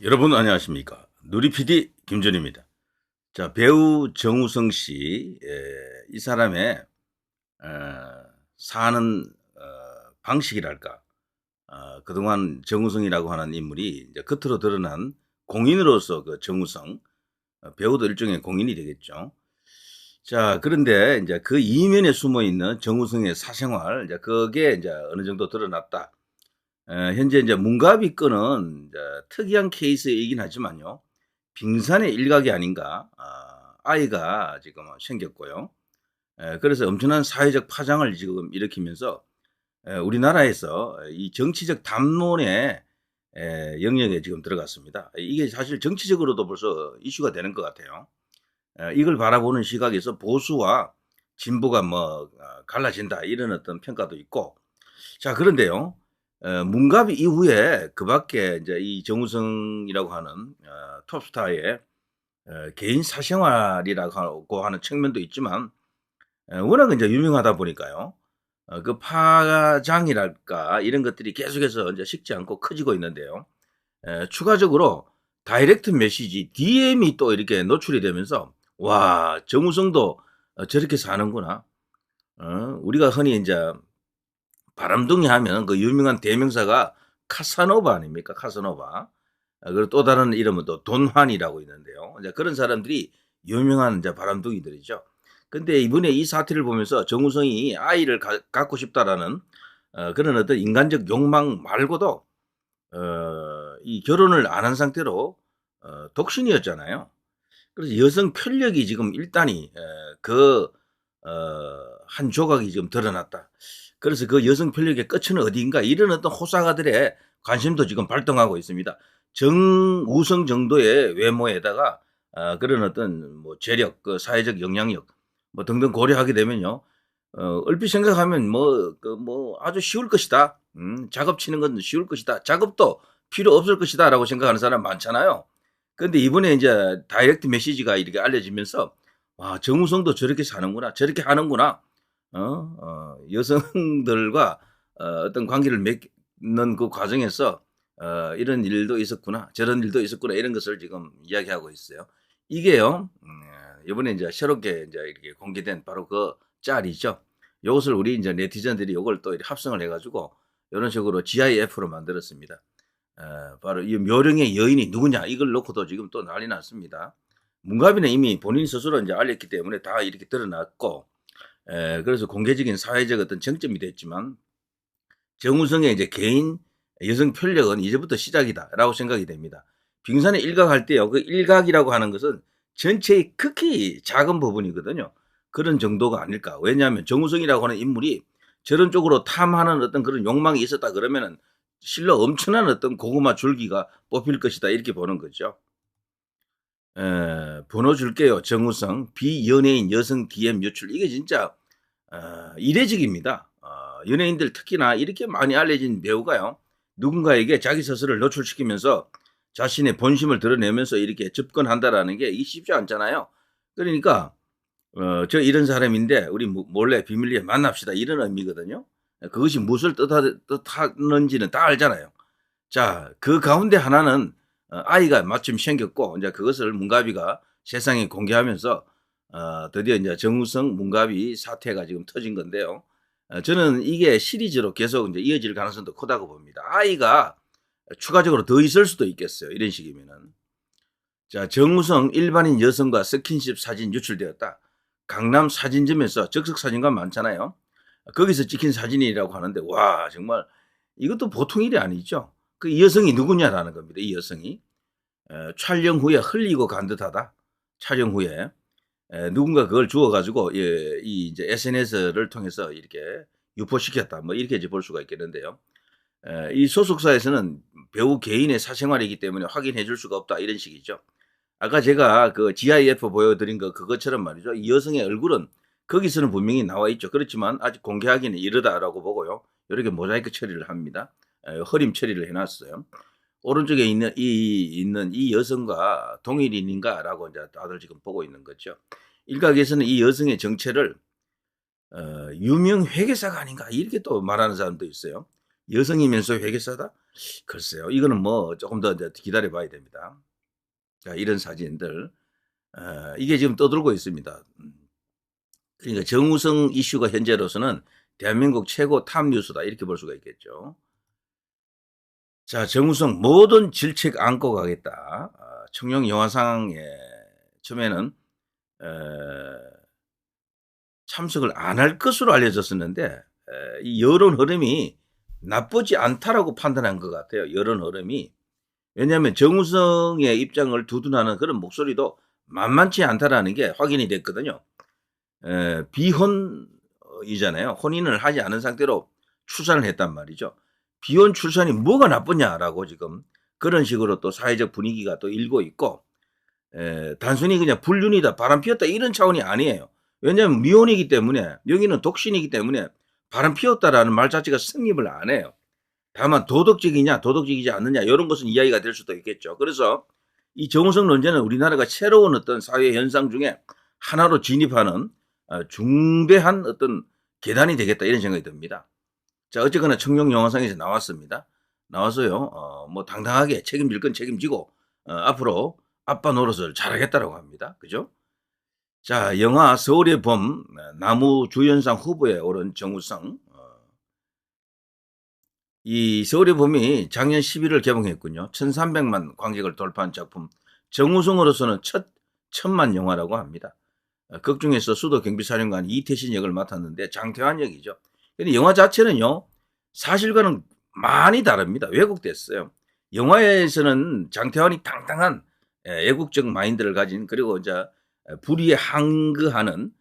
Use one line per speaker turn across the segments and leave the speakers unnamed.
여러분 안녕하십니까. 누리 PD 김준입니다. 자, 배우 정우성 씨, 이 사람의 사는 방식이랄까. 그동안 정우성이라고 하는 인물이 이제 겉으로 드러난 공인으로서 그 정우성, 배우도 일종의 공인이 되겠죠. 자, 그런데 이제 그 이면에 숨어 있는 정우성의 사생활, 이제 그게 이제 어느 정도 드러났다. 현재 이제 문가비 건은 이제 특이한 케이스이긴 하지만요. 빙산의 일각이 아닌가. 아이가 지금 생겼고요. 그래서 엄청난 사회적 파장을 지금 일으키면서 우리나라에서 이 정치적 담론의 영역에 지금 들어갔습니다. 이게 사실 정치적으로도 벌써 이슈가 되는 것 같아요. 이걸 바라보는 시각에서 보수와 진보가 뭐 갈라진다 이런 어떤 평가도 있고. 자, 그런데요. 문갑 이후에 그밖에 이제 이 정우성이라고 하는 톱스타의 개인 사생활이라고 하는 측면도 있지만 워낙 이제 유명하다 보니까요. 그 파장이랄까 이런 것들이 계속해서 이제 식지 않고 커지고 있는데요. 추가적으로 다이렉트 메시지 DM이 또 이렇게 노출이 되면서 '와 정우성도 저렇게 사는구나.' 우리가 흔히 인제 바람둥이 하면 그 유명한 대명사가 카사노바 아닙니까? 카사노바. 그리고 또 다른 이름은 또 돈환이라고 있는데요. 이제 그런 사람들이 유명한 이제 바람둥이들이죠. 근데 이번에 이 사태를 보면서 정우성이 아이를 갖고 싶다라는 그런 어떤 인간적 욕망 말고도 이 결혼을 안 한 상태로 독신이었잖아요. 그래서 여성 편력이 지금 일단이 그 한 조각이 지금 드러났다. 그래서 그 여성 편력의 끝은 어디인가 이런 어떤 호사가들의 관심도 지금 발동하고 있습니다. 정우성 정도의 외모에다가 그런 어떤 뭐 재력, 그 사회적 영향력 뭐 등등 고려하게 되면요. 얼핏 생각하면 뭐 그 뭐 '아주 쉬울 것이다. 작업 치는 건 쉬울 것이다. 작업도 필요 없을 것이다.'라고 생각하는 사람 많잖아요. 근데 이번에 인제 다이렉트 메시지가 이렇게 알려지면서 '와 정우성도 저렇게 사는구나. 저렇게 하는구나.' 여성들과 어떤 관계를 맺는 그 과정에서 '이런 일도 있었구나. 저런 일도 있었구나.' 이런 것을 지금 이야기하고 있어요. 이게요. 요번에 인제 새롭게 인제 이렇게 공개된 바로 그 짤이죠. 요것을 우리 인제 네티즌들이 요걸 또 이렇게 합성을 해 가지고 요런 식으로 GIF로 만들었습니다. 바로 이 묘령의 여인이 누구냐 이걸 놓고도 지금 또 난리 났습니다. 문가비는 이미 본인 스스로 인제 알렸기 때문에 다 이렇게 드러났고 그래서 공개적인 사회적 어떤 쟁점이 됐지만 정우성의 이제 개인 여성 편력은 이제부터 시작이다라고 생각이 됩니다. 빙산의 일각할 때요. 그 일각이라고 하는 것은 전체의 극히 작은 부분이거든요. 그런 정도가 아닐까. 왜냐하면 정우성이라고 하는 인물이 저런 쪽으로 탐하는 어떤 그런 욕망이 있었다 그러면은 실로 엄청난 어떤 고구마 줄기가 뽑힐 것이다 이렇게 보는 거죠. 번호 줄게요. 정우성 비연예인 여성 DM 유출 이게 진짜 이례적입니다. 연예인들 특히나 이렇게 많이 알려진 배우가요. 누군가에게 자기 스스로를 노출시키면서 자신의 본심을 드러내면서 이렇게 접근한다라는 게 이게 쉽지 않잖아요. 그러니까 "저 이런 사람인데 우리 몰래 비밀리에 만납시다." 이런 의미거든요. 그것이 무엇을 뜻하는지는 다 알잖아요. 자, 그 가운데 하나는 아이가 마침 생겼고 인제 그것을 문가비가 세상에 공개하면서 드디어 인제 정우성, 문가비 사태가 지금 터진 건데요. 저는 이게 시리즈로 계속 인제 이어질 가능성도 크다고 봅니다. 아이가 추가적으로 더 있을 수도 있겠어요, 이런 식이면은. 자, 정우성 일반인 여성과 스킨십 사진 유출되었다. 강남 사진점에서 즉석 사진관 많잖아요. 거기서 찍힌 사진이라고 하는데 와 정말 이것도 보통 일이 아니죠. 그 이 여성이 누구냐라는 겁니다, 이 여성이. 촬영 후에 흘리고 간 듯하다. 촬영 후에. 누군가 그걸 주워 가지고 이 이제 SNS를 통해서 이렇게 유포시켰다. 뭐 이렇게 이제 볼 수가 있겠는데요. 이 소속사에서는 배우 개인의 사생활이기 때문에 확인해 줄 수가 없다 이런 식이죠. 아까 제가 그 GIF 보여드린 거 그것처럼 말이죠. 이 여성의 얼굴은 거기서는 분명히 나와 있죠. 그렇지만 아직 공개하기는 이르다라고 보고요. 요렇게 모자이크 처리를 합니다. 허림 처리를 해 놨어요. 오른쪽에 있는 이 여성과 동일인인가라고 인제 다들 지금 보고 있는 거죠. 일각에서는 이 여성의 정체를 유명 회계사가 아닌가 이렇게 또 말하는 사람도 있어요. 여성이면서 회계사다? 글쎄요. 이거는 뭐 조금 더 기다려 봐야 됩니다. 자, 이런 사진들. 이게 지금 떠들고 있습니다. 그러니까 정우성 이슈가 현재로서는 대한민국 최고 탑 뉴스다. 이렇게 볼 수가 있겠죠. 자, 정우성 모든 질책 안고 가겠다. 청룡 영화상에 처음에는 참석을 안 할 것으로 알려졌었는데 이 여론 흐름이 나쁘지 않다라고 판단한 것 같아요. 여론 흐름이. 왜냐하면 정우성의 입장을 두둔하는 그런 목소리도 만만치 않다라는 게 확인이 됐거든요. 비혼이잖아요. 혼인을 하지 않은 상태로 출산을 했단 말이죠. 비혼 출산이 뭐가 나쁘냐라고 지금 그런 식으로 또 사회적 분위기가 또 일고 있고, 단순히 그냥 불륜이다, 바람 피웠다 이런 차원이 아니에요. 왜냐하면 미혼이기 때문에, 여기는 독신이기 때문에 바람 피웠다라는 말 자체가 성립을 안 해요. 다만 도덕적이냐 도덕적이지 않느냐 이런 것은 이야기가 될 수도 있겠죠. 그래서 이 정우성 논제는 우리나라가 새로운 어떤 사회 현상 중에 하나로 진입하는 중대한 어떤 계단이 되겠다 이런 생각이 듭니다. 자, 어쨌거나 청룡 영화상에서 나왔습니다. 나와서요, 뭐 당당하게 책임질 건 책임지고 앞으로 아빠 노릇을 잘하겠다라고 합니다. 그죠? 자, 영화 서울의 봄 나무주연상 후보에 오른 정우성. 이 서울의 봄이 작년 11월 개봉했군요. 1300만 관객을 돌파한 작품. 정우성으로서는 첫 천만 영화라고 합니다. 극 중에서 수도 경비사령관 이태신 역을 맡았는데 장태환 역이죠. 근데 영화 자체는요, 사실과는 많이 다릅니다. 왜곡됐어요. 영화에서는 장태환이 당당한 애국적 마인드를 가진, 그리고 이제 불의에 항거하는,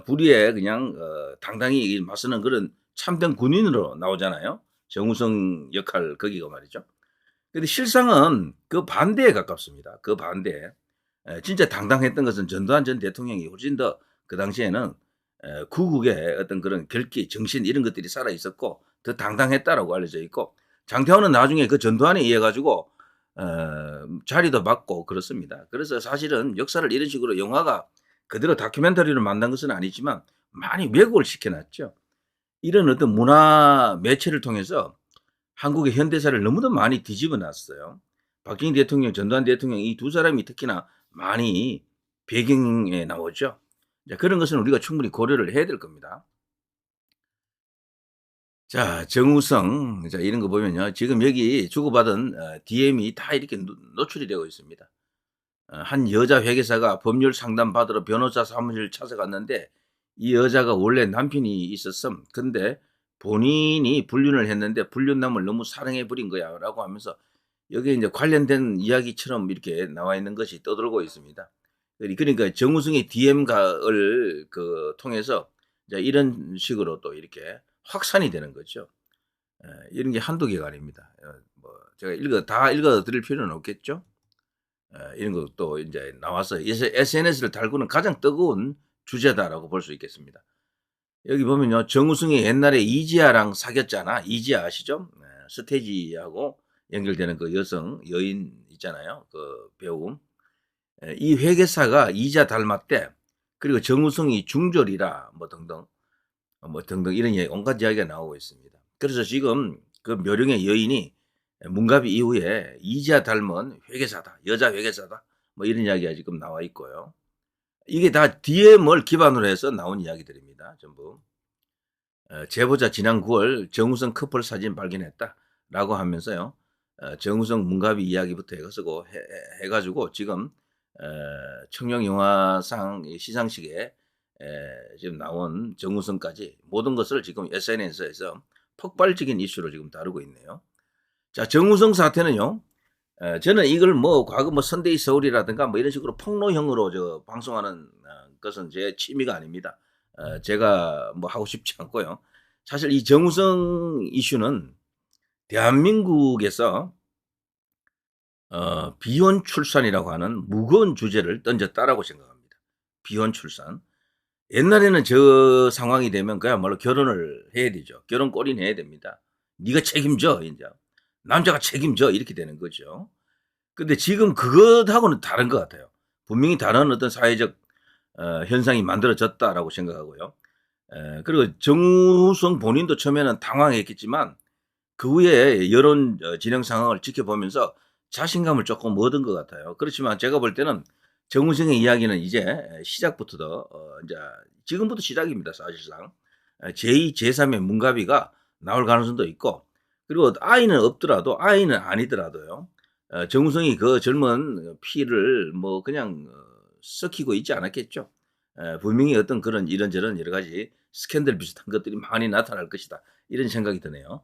불의에 그냥 당당히 맞서는 그런 참된 군인으로 나오잖아요. 정우성 역할 거기가 말이죠. 근데 실상은 그 반대에 가깝습니다. 그 반대. 진짜 당당했던 것은 전두환 전 대통령이 훨씬 더 그 당시에는 구국의 어떤 그런 결기, 정신 이런 것들이 살아 있었고 더 당당했다라고 알려져 있고, 장태환은 나중에 그 전두환에 의해 가지고 자리도 받고 그렇습니다. 그래서 사실은 역사를 이런 식으로 영화가 그대로 다큐멘터리로 만든 것은 아니지만 많이 왜곡을 시켜놨죠. 이런 어떤 문화 매체를 통해서 한국의 현대사를 너무도 많이 뒤집어 놨어요. 박정희 대통령, 전두환 대통령 이 두 사람이 특히나 많이 배경에 나오죠. 그런 것은 우리가 충분히 고려를 해야 될 겁니다. 자, 정우성. 자, 이런 거 보면요. 지금 여기 주고받은 DM이 다 이렇게 노출이 되고 있습니다. 한 여자 회계사가 법률 상담 받으러 변호사 사무실 찾아갔는데 이 여자가 원래 남편이 있었음. 근데 본인이 불륜을 했는데 불륜남을 너무 사랑해 버린 거야 라고 하면서 여기에 이제 관련된 이야기처럼 이렇게 나와 있는 것이 떠돌고 있습니다. 그러니까 정우성의 DM을 통해서 이제 이런 식으로 또 이렇게 확산이 되는 거죠. 이런 게 한두 개가 아닙니다. 뭐 제가 다 읽어 드릴 필요는 없겠죠. 이런 것도 이제 나와서 SNS를 달구는 가장 뜨거운 주제다라고 볼 수 있겠습니다. 여기 보면요, 정우성이 옛날에 이지아랑 사귀었잖아. 이지아 아시죠? 스테이지하고 연결되는 그 여인 있잖아요. 그 배우. 이 회계사가 이지아 닮았대. 그리고 정우성이 중졸이라 뭐 등등 이런 온갖 이야기가 나오고 있습니다. 그래서 지금 그 묘령의 여인이 문갑이 이후에 이지아 닮은 회계사다, 여자 회계사다, 뭐 이런 이야기가 지금 나와 있고요. 이게 다 DM을 기반으로 해서 나온 이야기들입니다. 전부. 제보자 지난 9월 정우성 커플 사진 발견했다라고 하면서요. 정우성 문갑이 이야기부터 해가지고 지금 청룡 영화상 시상식에 지금 나온 정우성까지 모든 것을 지금 SNS에서 폭발적인 이슈로 지금 다루고 있네요. 자, 정우성 사태는요. 저는 이걸 뭐 과거 뭐 선데이 서울이라든가 뭐 이런 식으로 폭로형으로 방송하는 것은 제 취미가 아닙니다. 제가 뭐 하고 싶지 않고요. 사실 이 정우성 이슈는 대한민국에서 비혼 출산이라고 하는 무거운 주제를 던졌다라고 생각합니다. 비혼 출산. 옛날에는 저 상황이 되면 그야말로 결혼을 해야 되죠. 결혼 골인 해야 됩니다. 네가 책임져 이제. 남자가 책임져 이렇게 되는 거죠. 근데 지금 그것하고는 다른 것 같아요. 분명히 다른 어떤 사회적 현상이 만들어졌다라고 생각하고요. 그리고 정우성 본인도 처음에는 당황했겠지만 그 후에 여론 진행 상황을 지켜보면서 자신감을 조금 얻은 것 같아요. 그렇지만 제가 볼 때는 정우성의 이야기는 이제 시작부터 인제 지금부터 시작입니다 사실상. 제2, 제3의 문가비가 나올 가능성도 있고, 그리고 아이는 없더라도, 아이는 아니더라도요. 정우성이 그 젊은 피를 뭐 그냥 썩히고 있지 않았겠죠. 분명히 어떤 그런 이런저런 여러 가지 스캔들 비슷한 것들이 많이 나타날 것이다. 이런 생각이 드네요.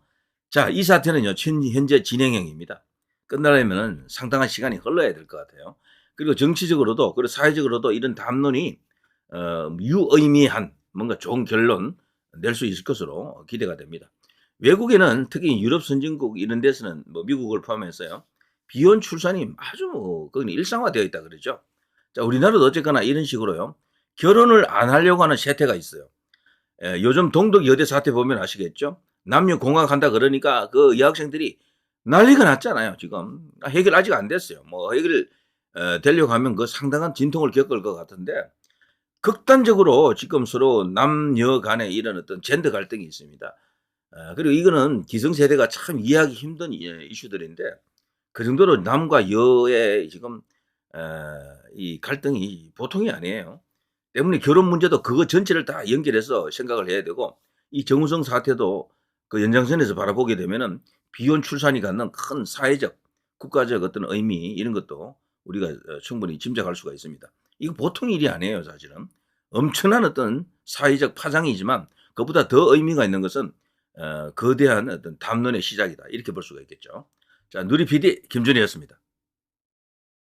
자, 이 사태는요, 현재 진행형입니다. 끝나려면은 상당한 시간이 흘러야 될 것 같아요. 그리고 정치적으로도, 그리고 사회적으로도 이런 담론이 유의미한 뭔가 좋은 결론 낼 수 있을 것으로 기대가 됩니다. 외국에는 특히 유럽 선진국 이런 데서는 뭐 미국을 포함해서요, 비혼 출산이 아주 뭐 그건 일상화되어 있다 그러죠. 자, 우리나라도 어쨌거나 이런 식으로요, 결혼을 안 하려고 하는 세태가 있어요. 요즘 동덕 여대 사태 보면 아시겠죠? 남녀 공학한다 그러니까 그 여학생들이 난리가 났잖아요, 지금. 해결 아직 안 됐어요. 뭐 해결 되려고 하면 그 상당한 진통을 겪을 것 같은데, 극단적으로 지금 서로 남녀 간에 이런 어떤 젠더 갈등이 있습니다. 그리고 이거는 기성세대가 참 이해하기 힘든 이슈들인데, 그 정도로 남과 여의 지금 이 갈등이 보통이 아니에요. 때문에 결혼 문제도 그거 전체를 다 연결해서 생각을 해야 되고, 이 정우성 사태도 그 연장선에서 바라보게 되면은 비혼 출산이 갖는 큰 사회적, 국가적 어떤 의미 이런 것도 우리가 충분히 짐작할 수가 있습니다. 이거 보통 일이 아니에요, 사실은. 엄청난 어떤 사회적 파장이지만 그보다 더 의미가 있는 것은 거대한 어떤 담론의 시작이다. 이렇게 볼 수가 있겠죠. 자, 누리 PD 김준희였습니다.